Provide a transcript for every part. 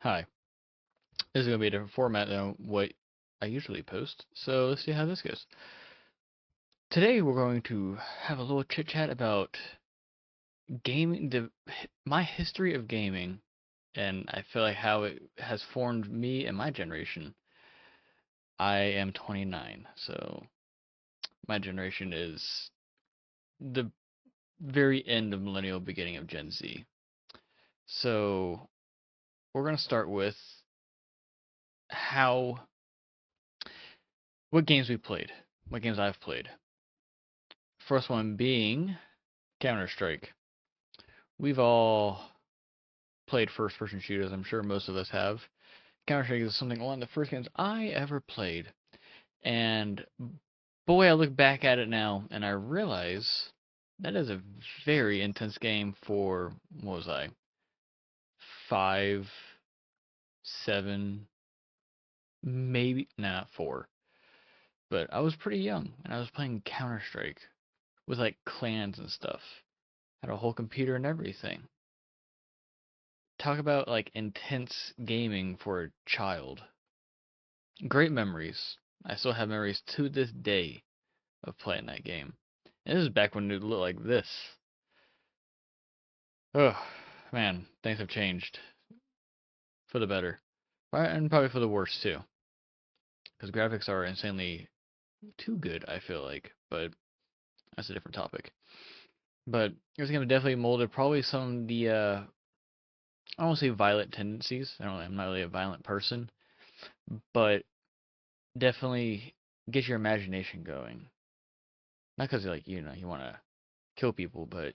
Hi. This is going to be a different format than what I usually post, so let's see how this goes. Today we're going to have a little chit chat about gaming, my history of gaming, and I feel like how it has formed me and my generation. I am 29, so my generation is the very end of millennial, beginning of Gen Z. So we're going to start with how what games we played, what games I've played. First one being Counter-Strike. We've all played first-person shooters. I'm sure most of us have. Counter-Strike is one of the first games I ever played, and boy, I look back at it now and I realize that is a very intense game for what was I? 5, 7, maybe not 4, but I was pretty young and I was playing Counter-Strike with like clans and stuff. Had a whole computer and everything. Talk about like intense gaming for a child. Great memories. I still have memories to this day of playing that game. And this is back when it looked like this. Oh, man, things have changed for the better. And probably for the worse too. Because graphics are insanely too good, I feel like. But that's a different topic. But this game definitely molded probably some of the, I don't want to say violent tendencies. I'm not really a violent person. But definitely get your imagination going. Not because like you want to kill people, but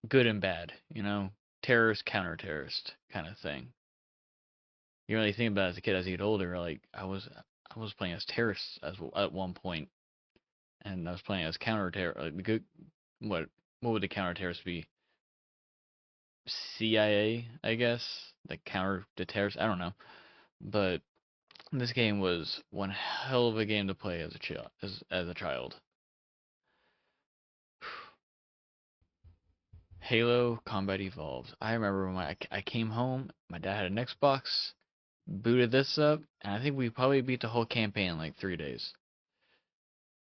good and bad. Terrorist counter terrorist kind of thing. You really think about it as a kid as you get older. Like I was playing as terrorists at one point, and I was playing as counter terror. Like the good what would the counter terrorists be? CIA, I guess. The counter the terrorists. I don't know, but this game was one hell of a game to play as a child. As a child. Halo Combat Evolved. I remember when I came home, my dad had an Xbox, booted this up, and I think we probably beat the whole campaign in like 3 days.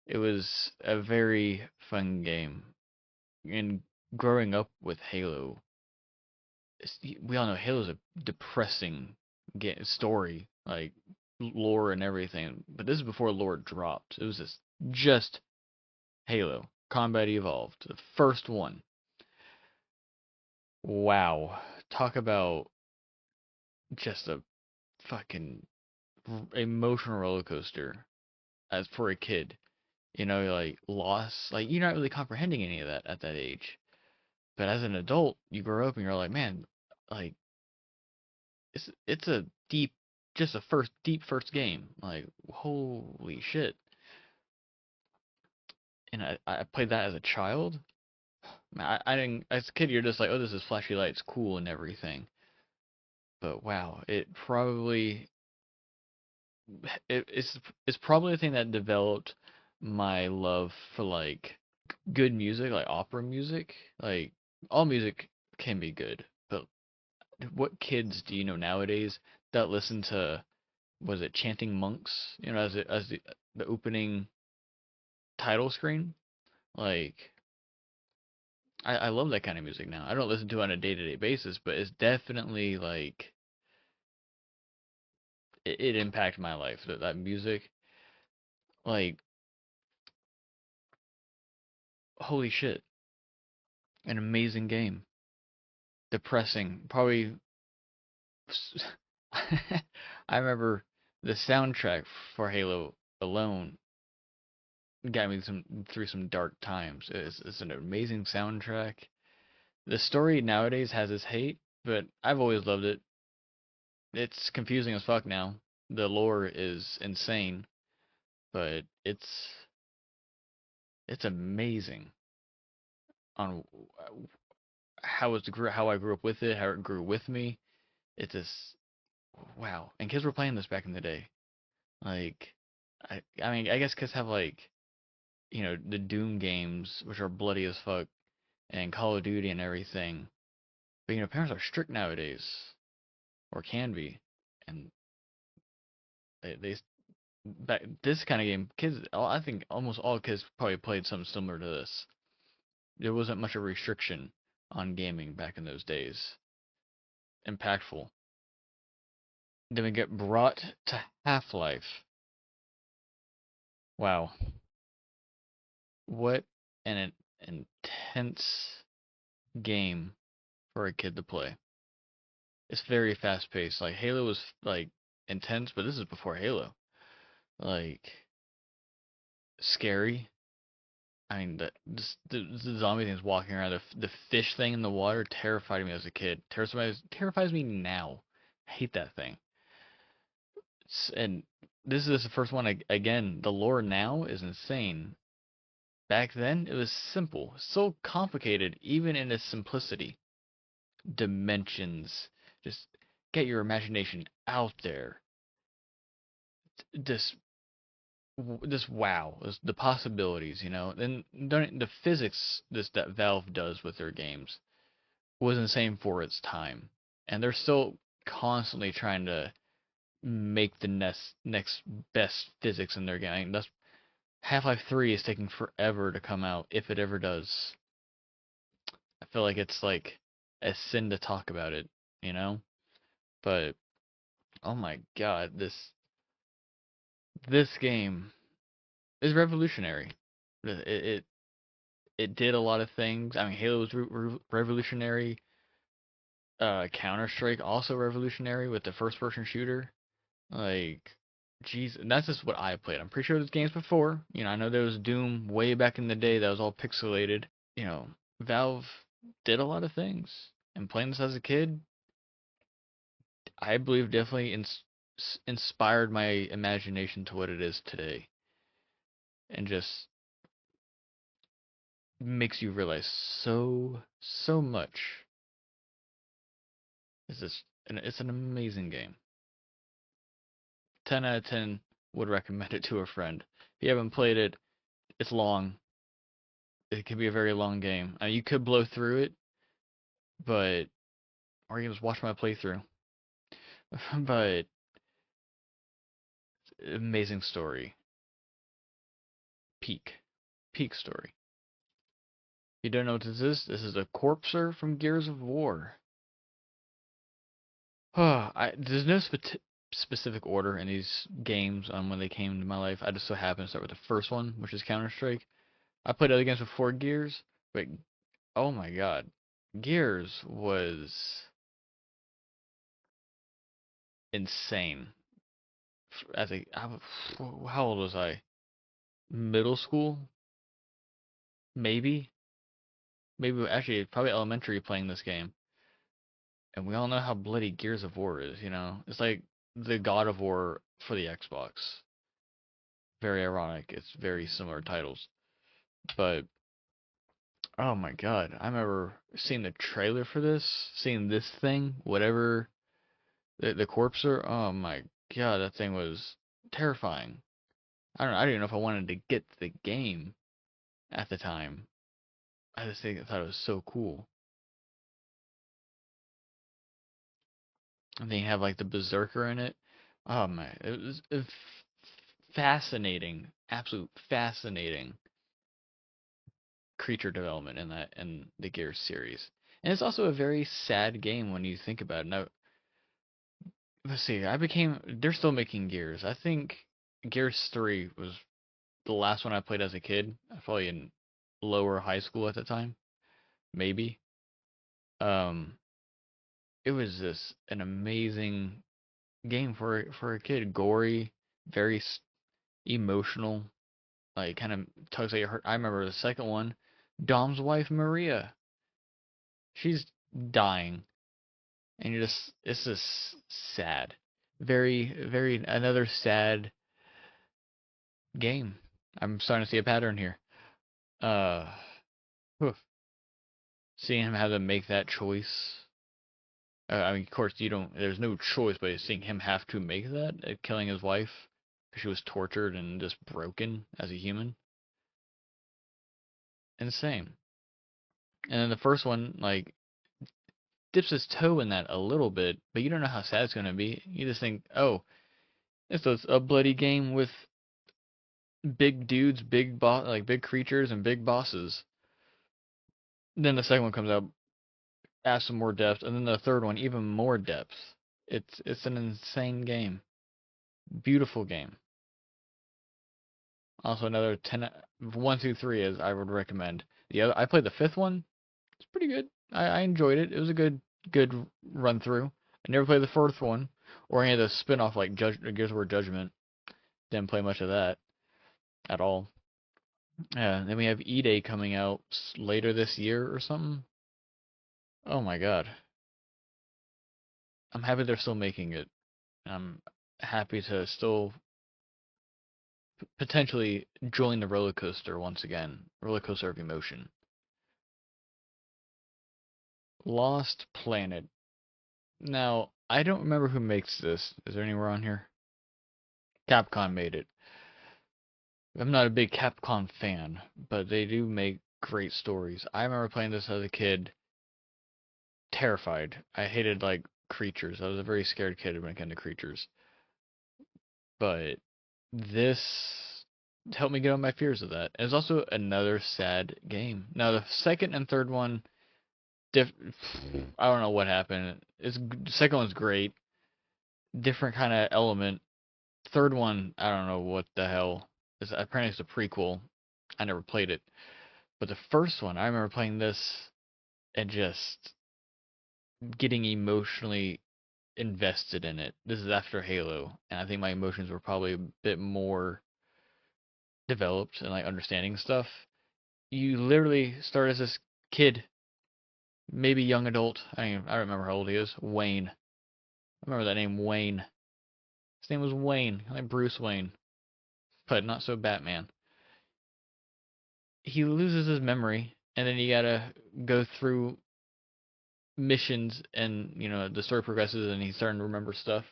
It was a very fun game. And growing up with Halo, we all know Halo's a depressing story, like lore and everything. But this is before lore dropped. It was just Halo Combat Evolved, the first one. Wow, talk about just a fucking emotional roller coaster as for a kid. You're like loss, like you're not really comprehending any of that at that age. But as an adult, you grow up and you're like, man, like it's a deep, just a deep first game. Like holy shit! And I played that as a child. I didn't as a kid. You're just like, oh, this is flashy lights, cool and everything. But wow, it's probably the thing that developed my love for like good music, like opera music. Like all music can be good, but what kids do you know nowadays that listen to was it Chanting Monks? As the opening title screen. Like I love that kind of music now. I don't listen to it on a day-to-day basis, but it's definitely like it impacted my life. That music, like holy shit, an amazing game. Depressing, probably. I remember the soundtrack for Halo alone got me through some dark times. It's an amazing soundtrack. The story nowadays has its hate, but I've always loved it. It's confusing as fuck now. The lore is insane, but it's amazing on how I grew up with it, how it grew with me. It's just wow. And kids were playing this back in the day. Like I mean, I guess kids have like the Doom games, which are bloody as fuck, and Call of Duty and everything. But parents are strict nowadays, or can be, and they back this kind of game, kids. I think almost all kids probably played something similar to this. There wasn't much of a restriction on gaming back in those days. Impactful. Then we get brought to Half-Life. Wow, what an intense game for a kid to play. It's very fast paced. Like Halo was like intense, but this is before Halo. Like scary. I mean, the zombie things walking around, the fish thing in the water terrified me as a kid. Terrifies me now. I hate that thing. And this is the first one. Again, the lore now is insane. Back then, it was simple, so complicated, even in its simplicity. Dimensions, just get your imagination out there. This this wow, the possibilities, and the physics that Valve does with their games was insane for its time, and they're still constantly trying to make the next best physics in their game. That's Half-Life 3 is taking forever to come out, if it ever does. I feel like it's like a sin to talk about it, you know? But oh my god, this game is revolutionary. It did a lot of things. I mean, Halo was revolutionary. Counter-Strike also revolutionary with the first-person shooter. Like, jeez, and that's just what I played. I'm pretty sure there's games before. I know there was Doom way back in the day that was all pixelated. Valve did a lot of things. And playing this as a kid, I believe definitely inspired my imagination to what it is today. And just makes you realize so much. It's an amazing game. 10 out of 10 would recommend it to a friend. If you haven't played it, it's long. It can be a very long game. I mean, you could blow through it, but or you can just watch my playthrough. But amazing story. Peak story. If you don't know what this is? This is a Corpser from Gears of War. There's no specific order in these games on when they came into my life. I just so happen to start with the first one, which is Counter-Strike. I played other games before Gears, but oh my god, Gears was insane. How old was I? Middle school, maybe, actually probably elementary playing this game, and we all know how bloody Gears of War is. It's like the God of War for the Xbox. Very ironic. It's very similar titles, but oh my god, I remember seeing the trailer for this, seeing this thing, whatever the Corpser. Oh my god, that thing was terrifying. I don't know. I didn't know if I wanted to get the game at the time. I thought it was so cool. And then you have like the Berserker in it. Oh my, it was fascinating, absolute fascinating creature development in the Gears series. And it's also a very sad game when you think about it. Now, let's see. They're still making Gears. I think Gears 3 was the last one I played as a kid. I was probably in lower high school at the time, maybe. Um, it was just an amazing game for a kid. Gory, very emotional, like kind of tugs at your heart. I remember the second one, Dom's wife Maria. She's dying, and it's just sad. Very another sad game. I'm starting to see a pattern here. Uh, whew. Seeing him have to make that choice. I mean, of course, you don't. There's no choice, but seeing him have to make that, killing his wife because she was tortured and just broken as a human, insane. And then the first one, like dips his toe in that a little bit, but you don't know how sad it's gonna be. You just think, oh, it's a bloody game with big dudes, like big creatures and big bosses. Then the second one comes out, adds some more depth, and then the third one even more depth. It's an insane game, beautiful game. Also another 10, 1 through 3 is I would recommend. The other I played the fifth one. It's pretty good. I enjoyed it. It was a good run through. I never played the fourth one or any of the spin-off like Gears of War Judgment. Didn't play much of that at all. Yeah, then we have E-Day coming out later this year or something. Oh my god. I'm happy they're still making it. I'm happy to still potentially join the roller coaster once again. Roller coaster of emotion. Lost Planet. Now, I don't remember who makes this. Is there anywhere on here? Capcom made it. I'm not a big Capcom fan, but they do make great stories. I remember playing this as a kid, terrified. I hated like creatures. I was a very scared kid when it came to creatures. But this helped me get over my fears of that. It's also another sad game. Now the second and third one, I don't know what happened. The second one's great, different kind of element. Third one, I don't know what the hell. Apparently it's a prequel. I never played it, but the first one, I remember playing this and just getting emotionally invested in it. This is after Halo, and I think my emotions were probably a bit more developed and like understanding stuff. You literally start as this kid, maybe young adult. I don't remember how old he is. Wayne. I remember that name, Wayne. His name was Wayne, like Bruce Wayne, but not so Batman. He loses his memory, and then you gotta go through missions, and the story progresses, and he's starting to remember stuff.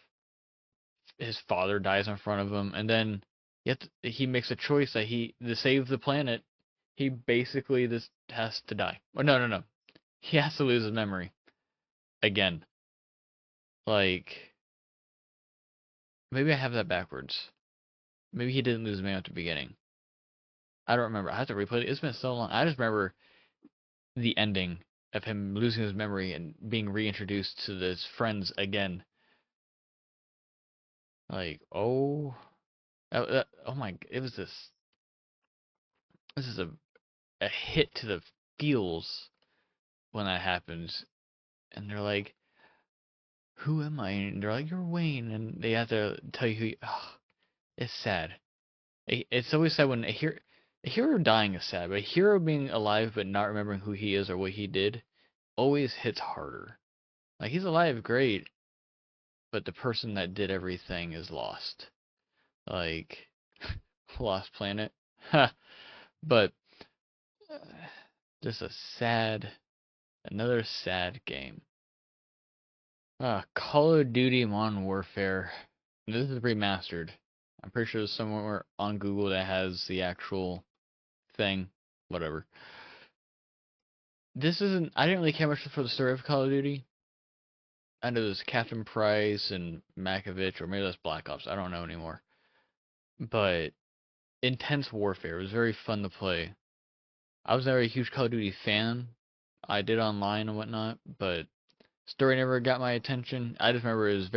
His father dies in front of him, and then yet he makes a choice that to save the planet, he basically just has to die. Or no, no, no, he has to lose his memory again. Like maybe I have that backwards. Maybe he didn't lose his memory at the beginning. I don't remember. I have to replay it. It's been so long. I just remember the ending of him losing his memory and being reintroduced to his friends again. Like, oh my, it was this is a hit to the feels when that happens. And they're like, who am I? And they're like, you're Wayne. And they have to tell you it's sad. It's always sad when a hero dying is sad, but a hero being alive but not remembering who he is or what he did always hits harder. Like, he's alive, great, but the person that did everything is lost. Like, Lost Planet. Ha! But uh, just another sad game. Call of Duty Modern Warfare. This is remastered. I'm pretty sure there's somewhere on Google that has the actual thing. Whatever. This isn't. I didn't really care much for the story of Call of Duty. I know there's Captain Price and Makovich, or maybe that's Black Ops. I don't know anymore. But intense warfare. It was very fun to play. I was never a huge Call of Duty fan. I did online and whatnot, but story never got my attention. I just remember it was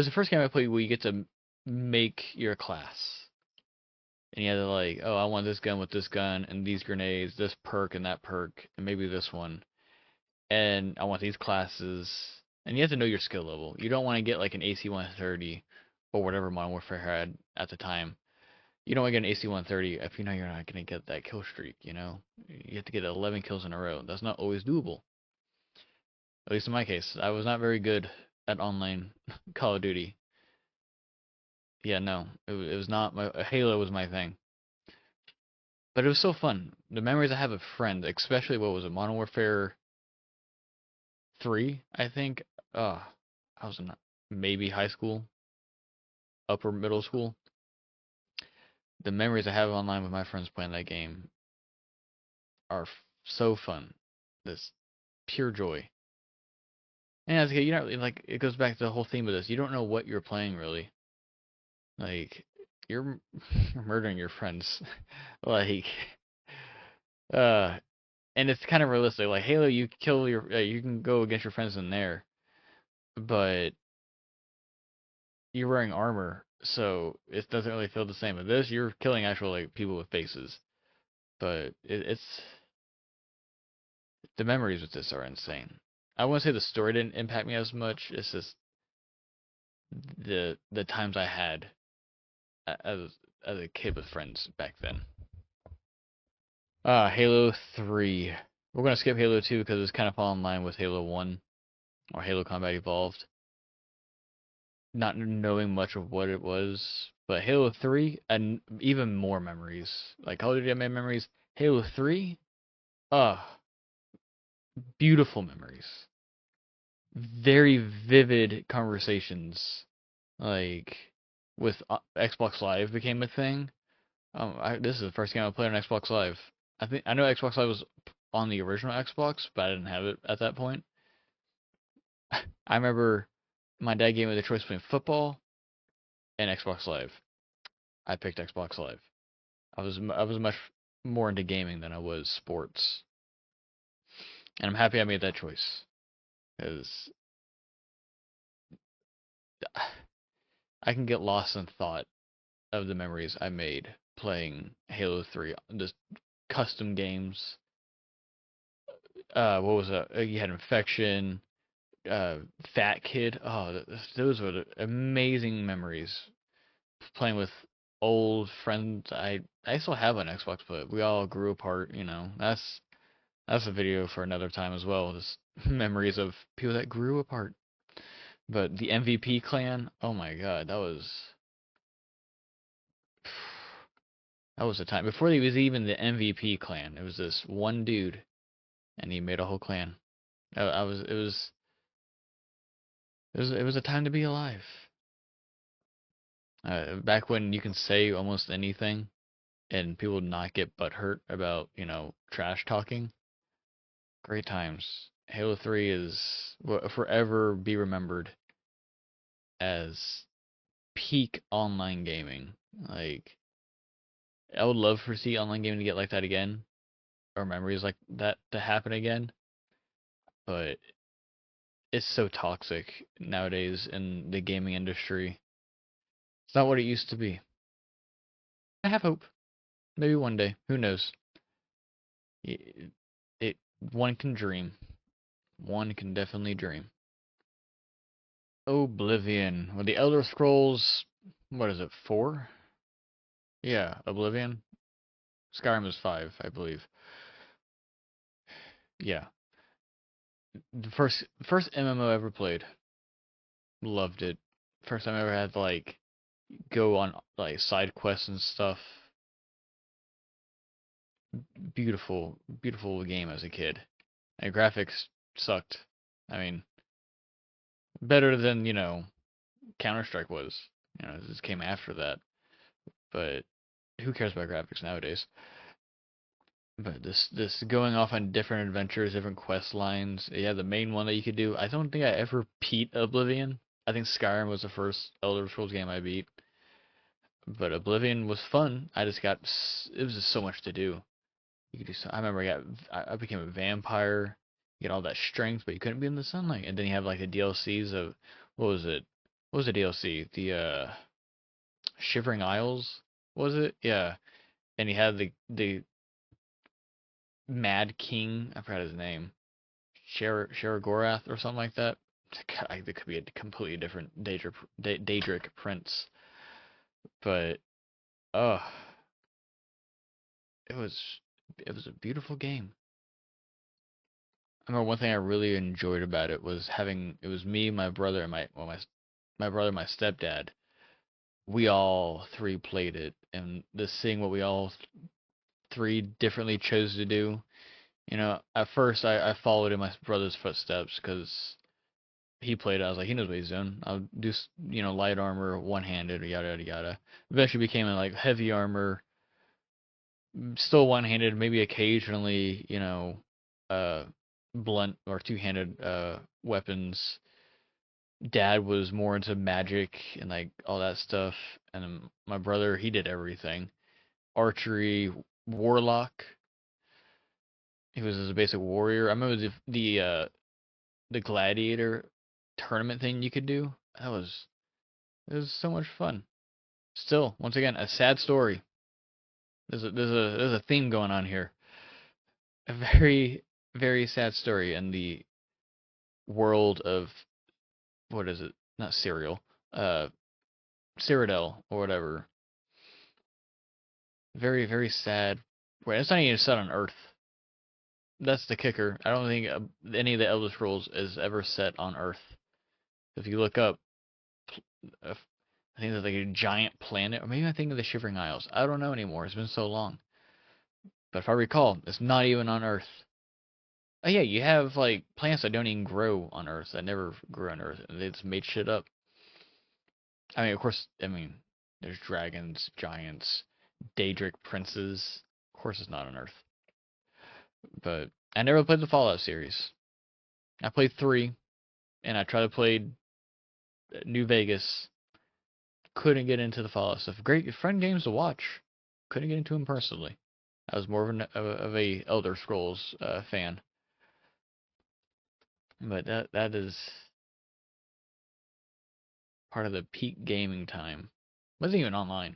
the first game I played where you get to make your class. And you had to like, oh, I want this gun with this gun and these grenades, this perk and that perk, and maybe this one. And I want these classes. And you have to know your skill level. You don't want to get like an AC-130 or whatever Modern Warfare had at the time. You don't want to get an AC-130 if you know you're not going to get that kill streak, you know? You have to get 11 kills in a row. That's not always doable. At least in my case. I was not very good at online Call of Duty. Yeah, no. It was not my... Halo was my thing. But it was so fun. The memories I have of friends, especially what was it, Modern Warfare 3, I think. I was in maybe high school, upper middle school. The memories I have online with my friends playing that game are so fun. This pure joy. And as a kid, you know, like it goes back to the whole theme of this. You don't know what you're playing really. Like you're murdering your friends. Like uh and it's kind of realistic. Like Halo, you kill your you can go against your friends in there, but you're wearing armor, so it doesn't really feel the same. With this, you're killing actual like people with faces, but it's the memories with this are insane. I wouldn't say the story didn't impact me as much. It's just the times I had as a kid with friends back then. Halo 3. We're gonna skip Halo 2 because it's kind of fall in line with Halo 1 or Halo Combat Evolved. Not knowing much of what it was, but Halo 3 and even more memories. Like Call of Duty, I made memories. Halo 3, ah, beautiful memories. Very vivid conversations. Like with Xbox Live became a thing. This is the first game I played on Xbox Live. I know Xbox Live was on the original Xbox, but I didn't have it at that point. I remember my dad gave me the choice between football and Xbox Live. I picked Xbox Live. I was much more into gaming than I was sports, and I'm happy I made that choice because I can get lost in thought of the memories I made playing Halo 3, just custom games. What was it? You had Infection, Fat Kid. Oh, those were the amazing memories. Playing with old friends. I still have an Xbox, but we all grew apart. You know, that's a video for another time as well. Just memories of people that grew apart. But the MVP clan. Oh my God, that was the time before he was even the MVP clan. It was this one dude, and he made a whole clan. I was it was a time to be alive. Back when you can say almost anything and people would not get butthurt about, you know, trash talking. Great times. Halo 3 will forever be remembered as peak online gaming. Like, I would love for see online gaming to get like that again, or memories like that to happen again. But it's so toxic nowadays in the gaming industry. It's not what it used to be. I have hope. Maybe one day. Who knows? It, it one can dream. One can definitely dream. Oblivion. Well, the Elder Scrolls, what is it, 4? Yeah, Oblivion. Skyrim is 5, I believe. Yeah. The first MMO I ever played. Loved it. First time I ever had to like go on like side quests and stuff. Beautiful, beautiful game as a kid. And graphics sucked. I mean, better than, you know, Counter-Strike was. You know, this came after that. But who cares about graphics nowadays? But this going off on different adventures, different quest lines. Yeah, the main one that you could do. I don't think I ever beat Oblivion. I think Skyrim was the first Elder Scrolls game I beat. But Oblivion was fun. It was just so much to do. You could do so. I remember I became a vampire. You get all that strength, but you couldn't be in the sunlight. And then you have like the DLCs of what was it? What was the DLC? The Shivering Isles, was it? Yeah. And he had the Mad King. I forgot his name. Sharagorath or something like that. God, it could be a completely different Daedric prince, but oh, it was it was a beautiful game. I remember one thing I really enjoyed about it was having it was me, my brother, and my brother, and my stepdad. We all three played it, and the seeing what we all three differently chose to do. You know, at first I followed in my brother's footsteps because he played it. I was like, he knows what he's doing. I'll do, you know, light armor, one-handed, or yada yada yada. Eventually became like heavy armor, still one-handed, maybe occasionally, you know, uh, blunt or two-handed weapons. Dad was more into magic and like all that stuff, and then my brother, he did everything. Archery, warlock. He was a basic warrior. I remember the gladiator tournament thing you could do. It was so much fun. Still, once again, a sad story. There's a theme going on here. A very very sad story in the world of what is it? Not cereal. Uh, Cyrodiil or whatever. Very very sad. Wait, it's not even set on Earth. That's the kicker. I don't think any of the Elder Scrolls is ever set on Earth. If you look up, I think there's like a giant planet, or maybe I think of the Shivering Isles. I don't know anymore. It's been so long. But if I recall, it's not even on Earth. Oh yeah, you have like plants that don't even grow on Earth, that never grew on Earth, and they just made shit up. I mean, of course, there's dragons, giants, Daedric princes. Of course, it's not on Earth. But I never played the Fallout series. I played 3, and I tried to play New Vegas. Couldn't get into the Fallout stuff. Great, fun games to watch. Couldn't get into them personally. I was more of a Elder Scrolls fan. But that is part of the peak gaming time. Wasn't even online.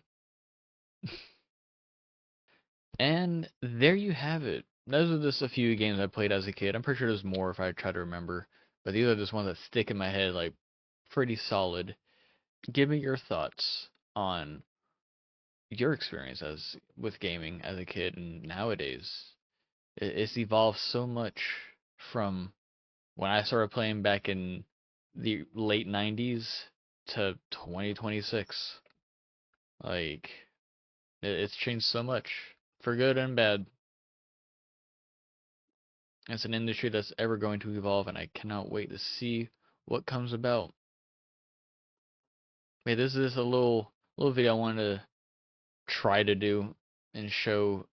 And there you have it. Those are just a few games I played as a kid. I'm pretty sure there's more if I try to remember. But these are just ones that stick in my head like pretty solid. Give me your thoughts on your experience as with gaming as a kid and nowadays. It's evolved so much from when I started playing back in the late 90s to 2026. Like, it's changed so much for good and bad. It's an industry that's ever going to evolve, and I cannot wait to see what comes about. Hey, this is a little video I wanted to try to do and show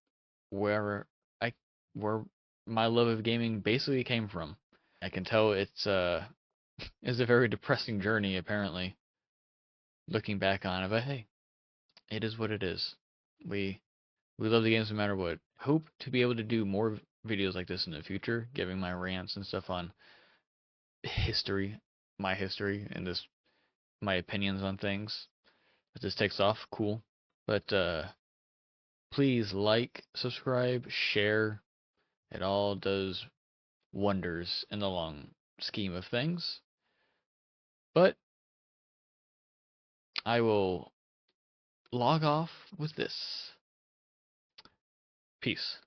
where I where my love of gaming basically came from. I can tell it's a very depressing journey apparently, looking back on it, but hey, it is what it is. We we love the games no matter what. Hope to be able to do more videos like this in the future, giving my rants and stuff on history, my history, and this my opinions on things. If this takes off, cool. But please like, subscribe, share. It all does wonders in the long scheme of things. But I will log off with this. Peace.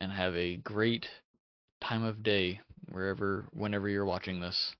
And have a great time of day wherever, whenever you're watching this.